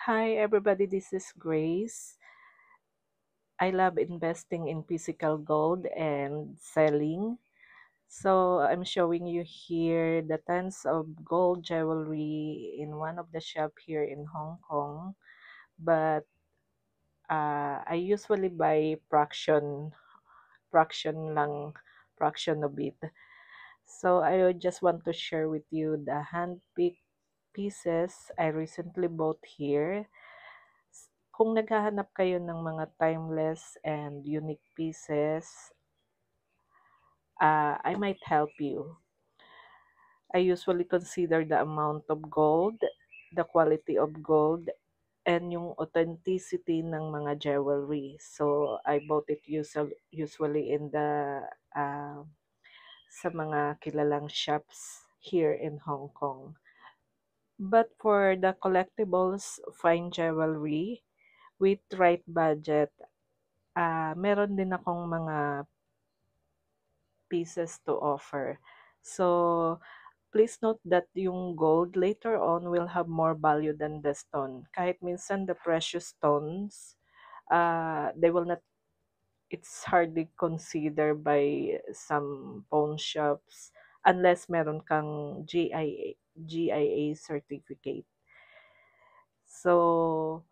Hi everybody, this is Grace. I love investing in physical gold and selling. So I'm showing you here the tons of gold jewelry in one of the shop here in Hong Kong. But I usually buy fraction lang, fraction of it. So I just want to share with you the hand-picked pieces I recently bought here. Kung naghahanap kayo ng mga timeless and unique pieces, I might help you. I usually consider the amount of gold, the quality of gold, and yung authenticity ng mga jewelry. So, I bought it usually in the uh, sa mga kilalang shops here in Hong Kong. But for the collectibles, fine jewelry, with right budget, meron din akong mga pieces to offer. So, please note that yung gold later on will have more value than the stone. Kahit minsan the precious stones, they will not, it's hardly considered by some pawn shops unless meron kang GIA certificate. So,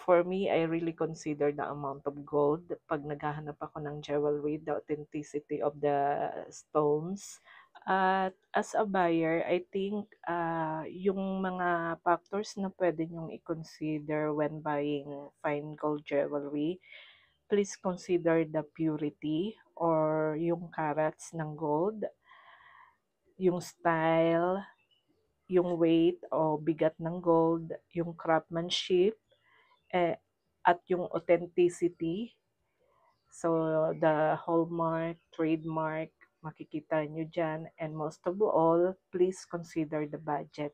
for me, I really consider the amount of gold pag naghahanap ako ng jewelry, the authenticity of the stones. At as a buyer, I think yung mga factors na pwede nyong i-consider when buying fine gold jewelry, please consider the purity or yung carats ng gold, yung style, yung weight o bigat ng gold, yung craftsmanship, eh, at yung authenticity. So, the hallmark, trademark, makikita nyo dyan. And most of all, please consider the budget.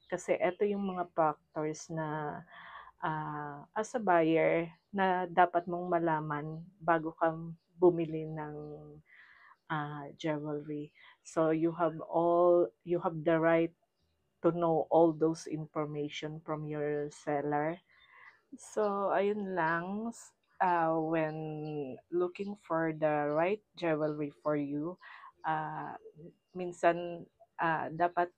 Kasi ito yung mga factors na as a buyer na dapat mong malaman bago ka bumili ng jewelry. So you have the right to know all those information from your seller. So, ayun lang. When looking for the right jewelry for you, uh, minsan dapat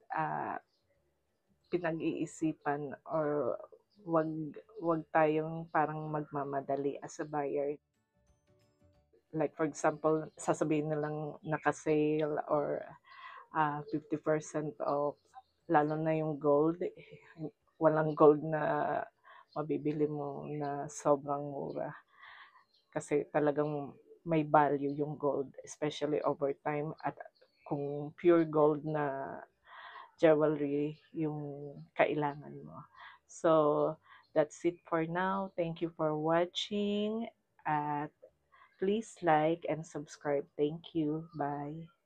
pinag-iisipan or wag wag tayong parang magmamadali as a buyer. Like for example, sasabihin nilang naka-sale or 50% off, lalo na yung gold, walang gold na mabibili mo na sobrang mura. Kasi talagang may value yung gold, especially over time. At kung pure gold na jewelry yung kailangan mo. So, that's it for now. Thank you for watching. At please like and subscribe. Thank you. Bye.